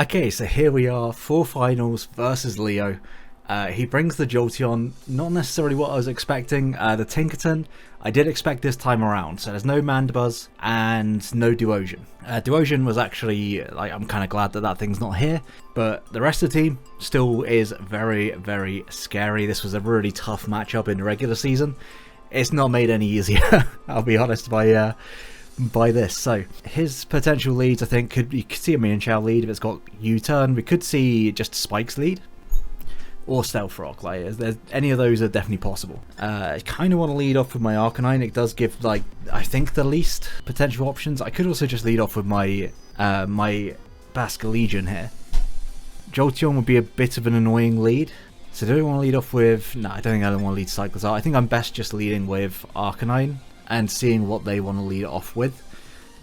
Okay, so here we are, 4 finals versus Leo. He brings the Jolteon, not necessarily what I was expecting. The Tinkerton, I did expect this time around. So there's no Mandibuzz and no 𝙎𝙄𝙉𝙀. 𝙎𝙄𝙉 was actually, like, I'm kind of glad that that thing's not here. But the rest of the team still is very, very scary. This was a really tough matchup in the regular season. It's not made any easier, I'll be honest, by this. So his potential leads, I think, you could see a Mienshao lead if it's got U-turn. We could see just Spike's lead or Stealth Rock. Like, any of those are definitely possible. I kind of want to lead off with my Arcanine. It does give, like, I think the least potential options. I could also just lead off with my my Basculegion here. Jolteon would be a bit of an annoying lead. So do I want to lead off with... No, I don't think I want to lead Cyclizar. I think I'm best just leading with Arcanine and seeing what they want to lead off with.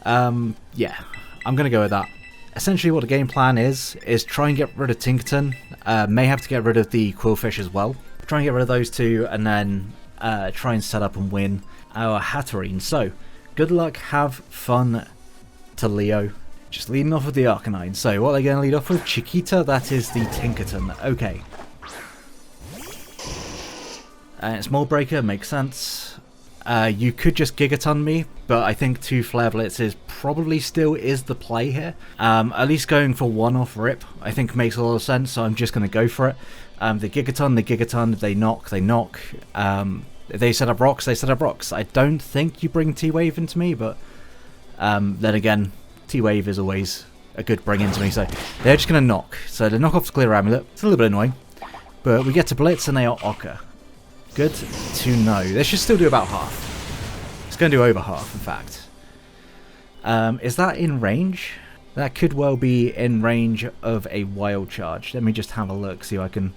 Yeah, I'm going to go with that. Essentially what the game plan is try and get rid of Tinkerton. May have to get rid of the Qwilfish as well. Try and get rid of those two and then try and set up and win our Hatterene. So, good luck, have fun to Leo. Just leading off with the Arcanine. So, what are they going to lead off with? Chiquita, that is the Tinkerton. Okay. And it's Mold Breaker, makes sense. You could just Gigaton me, but I think 2 Flare Blitzes probably still is the play here. At least going for 1 off rip, I think makes a lot of sense, so I'm just going to go for it. The Gigaton, if they knock, they knock. If they set up rocks, they set up rocks. I don't think you bring T-Wave into me, but then again, T-Wave is always a good bring into me, so they're just going to knock. So they knock off the Clear Amulet. It's a little bit annoying, but we get to Blitz and they are Ochre. Good to know. They should still do about half. It's going to do over half, in fact. Is that in range? That could well be in range of a Wild Charge. Let me just have a look, see if I can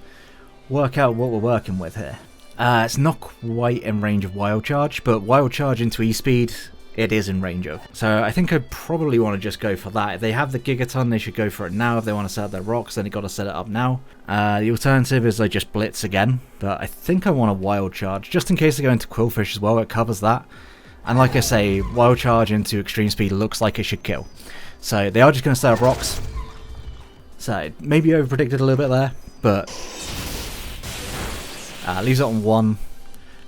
work out what we're working with here. It's not quite in range of Wild Charge, but Wild Charge into E-Speed, it is in range of. So I think I probably want to just go for that. If they have the Gigaton, they should go for it now. If they want to set up their rocks, then they got to set it up now. The alternative is they just Blitz again, but I think I want a Wild Charge, just in case they go into Qwilfish as well. It covers that. And like I say, Wild Charge into Extreme Speed looks like it should kill. So they are just going to set up rocks. So maybe over-predicted a little bit there, but leaves it on 1.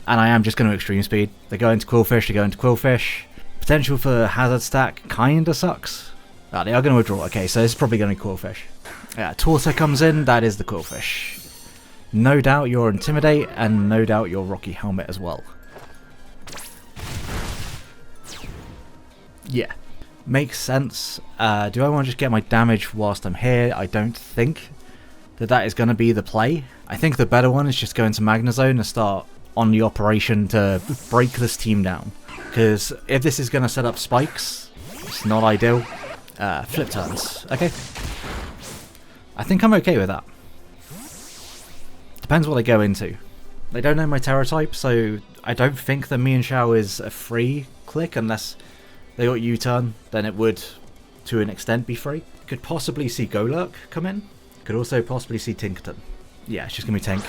And I am just going to Extreme Speed. They go into Qwilfish, they go into Qwilfish. Potential for Hazard Stack kinda sucks. They are going to withdraw. Okay, so this is probably going to be Qwilfish. Yeah, Torta comes in, that is the Qwilfish. No doubt you're Intimidate, and no doubt you're Rocky Helmet as well. Yeah, makes sense. Do I want to just get my damage whilst I'm here? I don't think that is going to be the play. I think the better one is just go into Magnezone and start on the operation to break this team down. Because if this is going to set up spikes, it's not ideal. Flip turns. Okay. I think I'm okay with that. Depends what they go into. They don't know my Terra type, so I don't think that Mienshao is a free click unless they got U-turn. Then it would, to an extent, be free. Could possibly see Golurk come in. Could also possibly see Tinkerton. Yeah, it's just going to be Tink.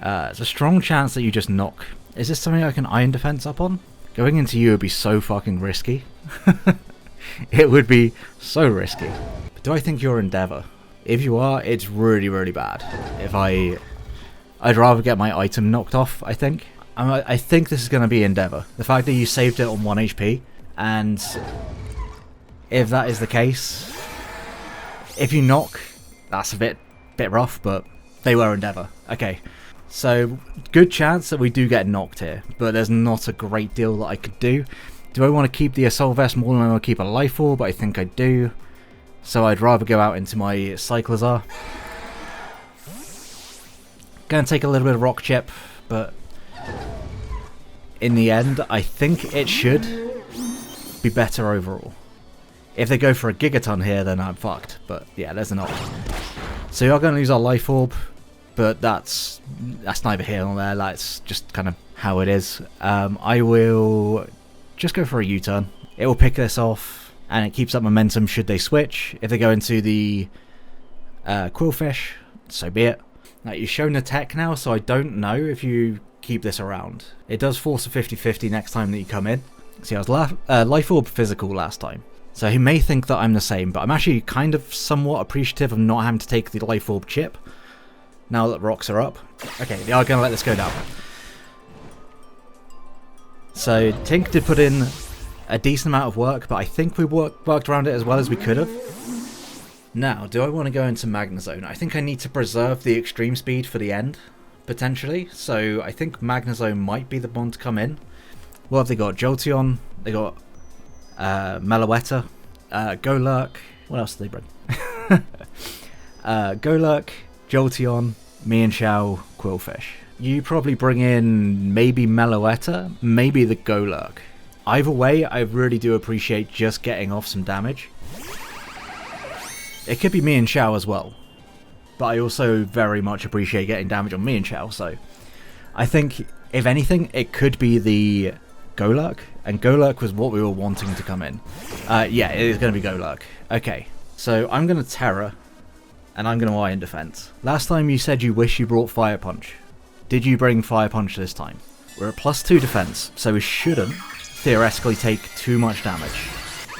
There's a strong chance that you just knock. Is this something I can Iron Defense up on? Going into you would be so fucking risky. It would be so risky. But do I think you're Endeavor? If you are, it's really, really bad. I'd rather get my item knocked off, I think. I think this is going to be Endeavor. The fact that you saved it on 1 HP, and if that is the case, if you knock, that's a bit rough, but they were Endeavor. Okay. So, good chance that we do get knocked here, but there's not a great deal that I could do. Do I want to keep the Assault Vest more than I want to keep a Life Orb? I think I do. So I'd rather go out into my Cyclizar. Gonna take a little bit of Rock Chip, but in the end, I think it should be better overall. If they go for a Gigaton here, then I'm fucked. But yeah, there's an option. So we are going to lose our Life Orb. But that's neither here nor there. That's just kind of how it is. I will just go for a U-turn. It will pick this off, and it keeps up momentum should they switch. If they go into the Qwilfish, so be it. Now, you've shown the tech now, so I don't know if you keep this around. It does force a 50-50 next time that you come in. See, I was Life Orb physical last time. So he may think that I'm the same, but I'm actually kind of somewhat appreciative of not having to take the Life Orb chip now that rocks are up. Okay, they are going to let this go down. So Tink did put in a decent amount of work, but I think we worked around it as well as we could have. Now, do I want to go into Magnezone? I think I need to preserve the extreme speed for the end, potentially. So I think Magnezone might be the one to come in. What have they got? Jolteon, they got Meloetta, Golurk. What else did they bring? Golurk, Jolteon, Mienshao, Quillfish. You probably bring in maybe Meloetta, maybe the Golurk. Either way, I really do appreciate just getting off some damage. It could be Mienshao as well, but I also very much appreciate getting damage on Mienshao, so I think, if anything, it could be the Golurk, and Golurk was what we were wanting to come in. Yeah, it is going to be Golurk. Okay, so I'm going to Terra, and I'm going to Iron Defense. Last time you said you wish you brought Fire Punch. Did you bring Fire Punch this time? We're at +2 defense, so we shouldn't theoretically take too much damage.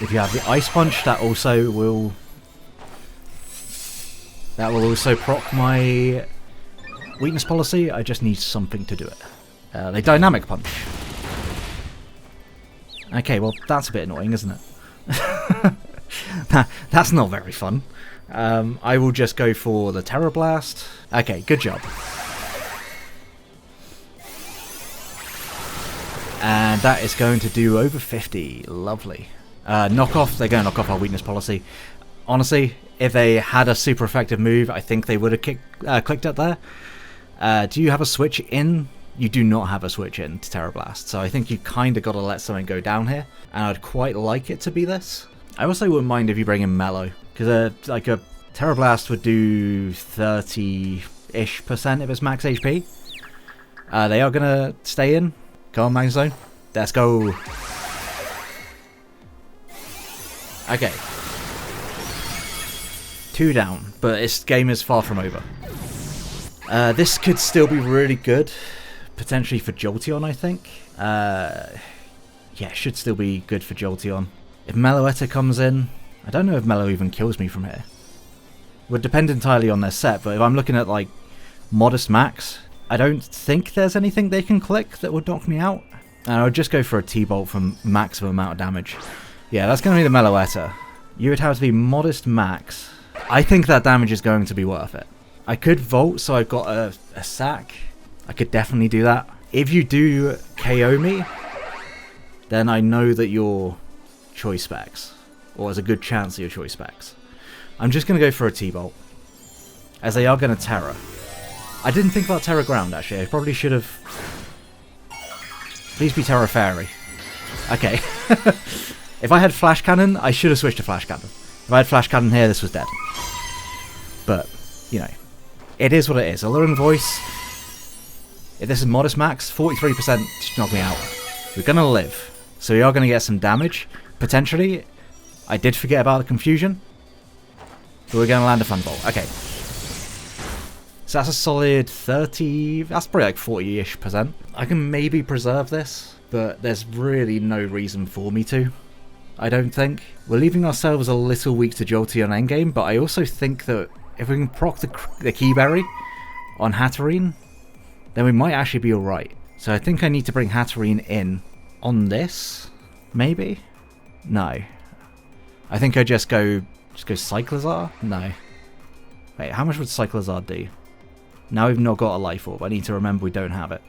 If you have the Ice Punch, that will also proc my weakness policy. I just need something to do it. They Dynamic Punch. Okay, well that's a bit annoying, isn't it? That's not very fun. I will just go for the Terra Blast. Okay, good job. And that is going to do over 50. Lovely. Knock off. They're going to knock off our weakness policy. Honestly, if they had a super effective move, I think they would have clicked it there. Do you have a switch in? You do not have a switch in to Terra Blast, so I think you kind of got to let something go down here, and I'd quite like it to be this. I also wouldn't mind if you bring in Mellow, because like a Terra Blast would do 30-ish% of its max HP. They are going to stay in. Go on, Magnezone. Let's go. Okay. 2 down, but this game is far from over. This could still be really good, potentially for Jolteon, I think. Yeah, it should still be good for Jolteon. If Meloetta comes in, I don't know if Mellow even kills me from here. Would depend entirely on their set, but if I'm looking at like modest max, I don't think there's anything they can click that would knock me out. And I would just go for a T-Bolt for maximum amount of damage. Yeah, that's going to be the Meloetta. You would have to be modest max. I think that damage is going to be worth it. I could Volt, so I've got a sack. I could definitely do that. If you do KO me, then I know that you're choice specs. Or there's a good chance that you're choice specs. I'm just going to go for a T-Bolt, as they are going to Terra. I didn't think about Terra Ground, actually. I probably should have... Please be Terra Fairy. Okay. If I had Flash Cannon, I should have switched to Flash Cannon. If I had Flash Cannon here, this was dead. But, you know, it is what it is. Alluring Voice. If this is modest max, 43% should knock me out. We're going to live. So we are going to get some damage, potentially. I did forget about the confusion. But we're going to land a Thunderbolt. Okay. So that's a solid 30... That's probably like 40-ish%. I can maybe preserve this, but there's really no reason for me to. I don't think. We're leaving ourselves a little weak to Jolteon endgame, but I also think that if we can proc the Keyberry on Hatterene, then we might actually be alright. So I think I need to bring Hatterene in on this, maybe? No. I think I just go Cyclizar? No. Wait, how much would Cyclizar do? Now we've not got a Life Orb. I need to remember we don't have it.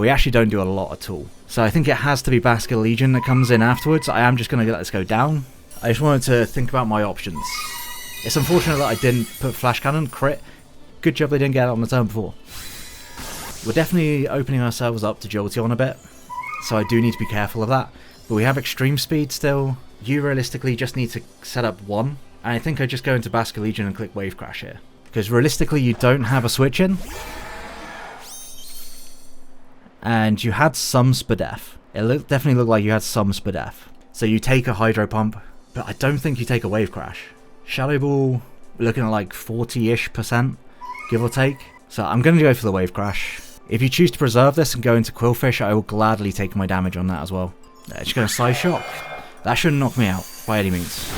We actually don't do a lot at all. So I think it has to be Basket Legion that comes in afterwards. I am just going to let this go down. I just wanted to think about my options. It's unfortunate that I didn't put Flash Cannon, crit. Good job they didn't get it on the turn before. We're definitely opening ourselves up to Jolteon a bit, so I do need to be careful of that. But we have Extreme Speed still. You realistically just need to set up 1. And I think I just go into Basket Legion and click Wave Crash here. Because realistically you don't have a switch in. And you had some Spadef. It definitely looked like you had some Spadef. So you take a Hydro Pump, but I don't think you take a Wave Crash. Shadow Ball, we're looking at like 40-ish%, give or take. So I'm going to go for the Wave Crash. If you choose to preserve this and go into Quillfish, I will gladly take my damage on that as well. Just going to Side Shock. That shouldn't knock me out by any means.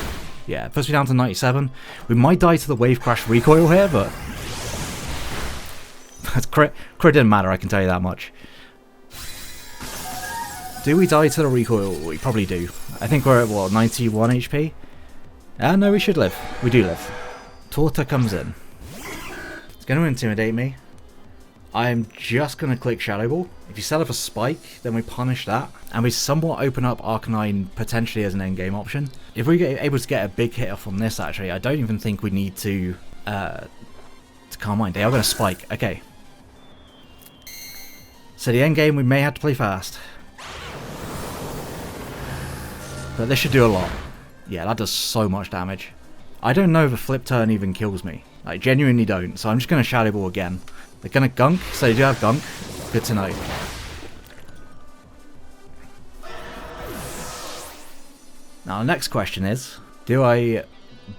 Yeah, it puts me down to 97. We might die to the Wave Crash recoil here, but crit didn't matter, I can tell you that much. Do we die to the recoil? We probably do. I think we're at, what, 91 HP? No, we should live. We do live. Torta comes in. It's going to intimidate me. I'm just going to click Shadow Ball. If you set up a spike, then we punish that. And we somewhat open up Arcanine potentially as an endgame option. If we get able to get a big hit off from this, actually, I don't even think we need to Calm Mind. They are going to spike. Okay. So the endgame, we may have to play fast. But this should do a lot. Yeah, that does so much damage. I don't know if a flip turn even kills me. I genuinely don't. So I'm just going to Shadow Ball again. They're going to gunk, so they do have gunk. Good to know. Now the next question is, do I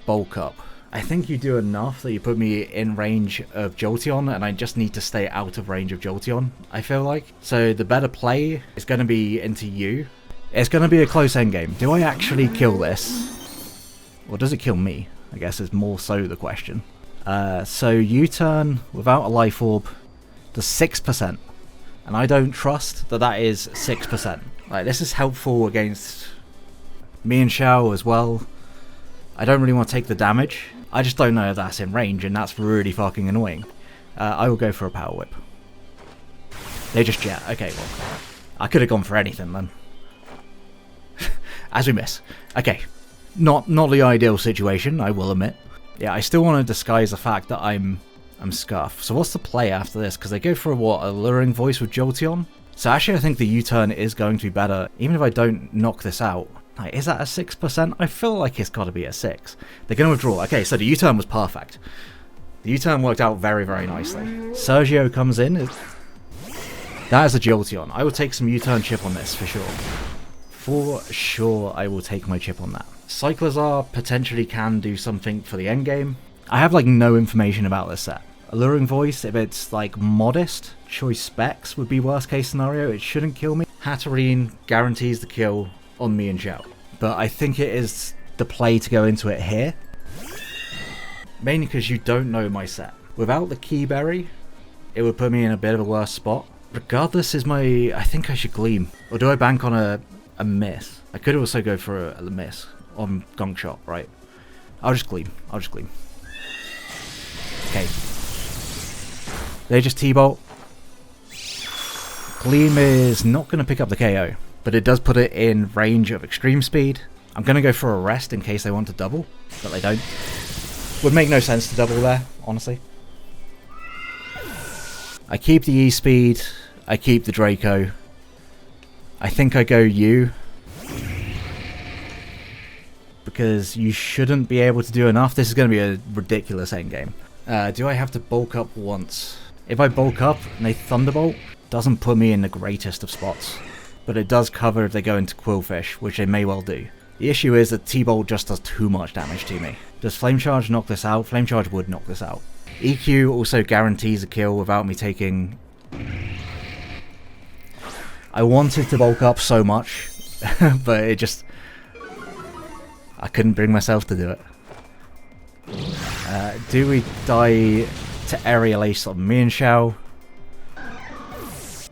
bulk up? I think you do enough that you put me in range of Jolteon, and I just need to stay out of range of Jolteon, I feel like. So the better play is going to be into you. It's going to be a close endgame. Do I actually kill this? Or does it kill me? I guess is more so the question. So U-turn without a Life Orb does 6%. And I don't trust that that is 6%. Like, this is helpful against me and Xiao as well. I don't really want to take the damage. I just don't know if that's in range, and that's really fucking annoying. I will go for a Power Whip. They just jet. Okay, well, I could have gone for anything then. As we miss. Okay. Not the ideal situation, I will admit. Yeah, I still want to disguise the fact that I'm Scuff. So what's the play after this? Because they go for what, Alluring Voice with Jolteon? So actually I think the U-turn is going to be better, even if I don't knock this out. Like, is that a 6%? I feel like it's got to be a 6. They're going to withdraw. Okay, so the U-turn was perfect. The U-turn worked out very, very nicely. 𝙎𝙄𝙉𝙀 comes in. That is a Jolteon. I will take some U-turn chip on this for sure. For sure I will take my chip on that. Cyclizar potentially can do something for the endgame. I have like no information about this set. Alluring Voice, if it's like modest, Choice Specs would be worst case scenario. It shouldn't kill me. Hatterene guarantees the kill on me and Xiao. But I think it is the play to go into it here. Mainly because you don't know my set. Without the Key Berry, it would put me in a bit of a worse spot. Regardless is my... I think I should Gleam. Or do I bank on a miss? I could also go for a miss on Gunk Shot, right? I'll just Gleam. Okay. They just T-Bolt. Gleam is not going to pick up the KO, but it does put it in range of Extreme Speed. I'm going to go for a rest in case they want to double, but they don't. Would make no sense to double there, honestly. I keep the E-Speed. I keep the Draco. I think I go U. Because you shouldn't be able to do enough. This is going to be a ridiculous endgame. Do I have to bulk up once? If I bulk up and they Thunderbolt, doesn't put me in the greatest of spots. But it does cover if they go into Quillfish, which they may well do. The issue is that T-Bolt just does too much damage to me. Does Flame Charge knock this out? Flame Charge would knock this out. EQ also guarantees a kill without me taking... I wanted to bulk up so much, but it just... I couldn't bring myself to do it. Do we die to Aerial Ace on me and Xiao?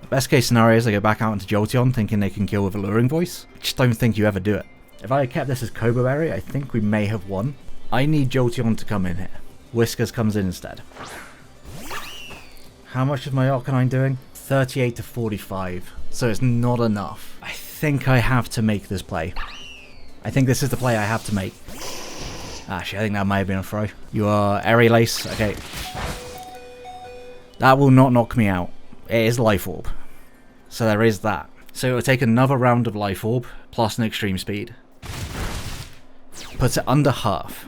Best case scenario is I go back out into Jolteon thinking they can kill with Alluring Voice. I just don't think you ever do it. If I had kept this as Cobra Berry, I think we may have won. I need Jolteon to come in here. Whiskers comes in instead. How much is my Arcanine doing? 38 to 45. So it's not enough. I think I have to make this play. I think this is the play I have to make. Actually, I think that might have been a throw. You are Aerial Ace. Okay. That will not knock me out. It is Life Orb. So there is that. So it will take another round of Life Orb, plus an Extreme Speed. Puts it under half.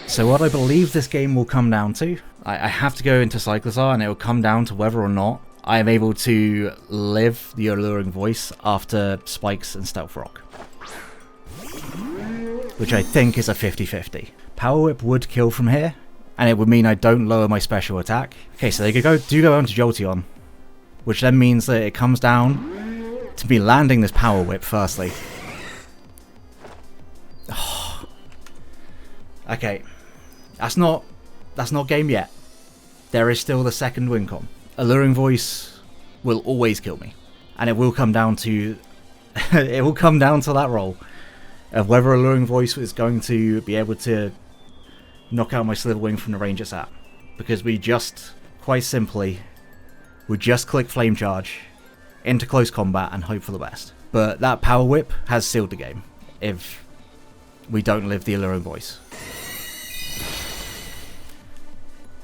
So what I believe this game will come down to, I have to go into Cyclizar, and it will come down to whether or not I am able to live the Alluring Voice after Spikes and Stealth Rock. Which I think is a 50-50. Power Whip would kill from here. and it would mean I don't lower my special attack. Okay, so they do go into Jolteon, which then means that it comes down to me landing this Power Whip firstly. Okay, that's not game yet. There is still the second win con. Alluring Voice will always kill me, and it will come down to that roll of whether Alluring Voice is going to be able to knock out my Slitherwing from the range it's at, because we just quite simply click Flame Charge into close combat and hope for the best. But that Power Whip has sealed the game if we don't live the Alluring Voice.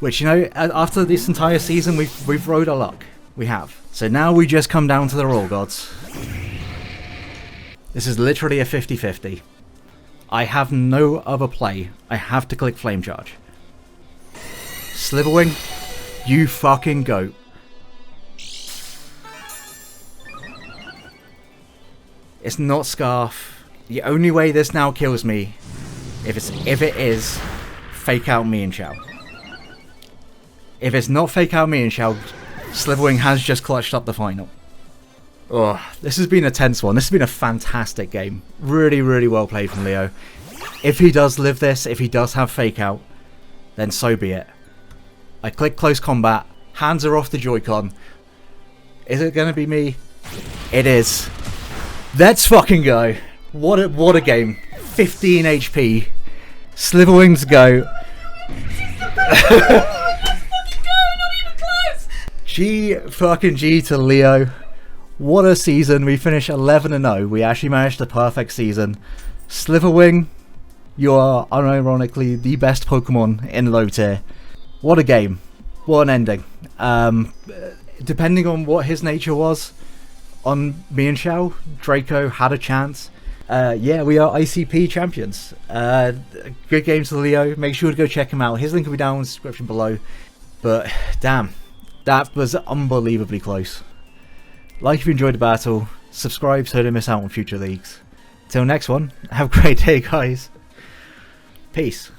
Which, you know, after this entire season, we've rode our luck. We have. So now we just come down to the Roll Gods. This is literally a 50-50. I have no other play. I have to click Flame Charge. Slitherwing, you fucking goat. It's not Scarf. The only way this now kills me, if it is, Fake Out Me and 𝙎𝙬𝙄𝙀𝙀. If it's not Fake Out Me and 𝙎𝙬𝙀𝙀, Slitherwing has just clutched up the final. Oh, this has been a tense one. This has been a fantastic game. Really, really well played from Leo. If he does live this, if he does have Fake Out, then so be it. I click Close Combat. Hands are off the Joy-Con. Is it going to be me? It is. Let's fucking go. What a game. 15 HP. Slitherwings go. G to Leo. What a season. We finished 11-0. We actually managed a perfect season. Slitherwing, you are unironically the best Pokemon in low tier. What a game. What an ending. Depending on what his nature was on me and 𝙎𝙬𝙀𝙀, Draco had a chance. Yeah, we are ICP champions. Good games to Leo. Make sure to go check him out. His link will be down in the description below. But damn, that was unbelievably close. Like if you enjoyed the battle, subscribe so you don't miss out on future leagues. Till next one, have a great day guys. Peace.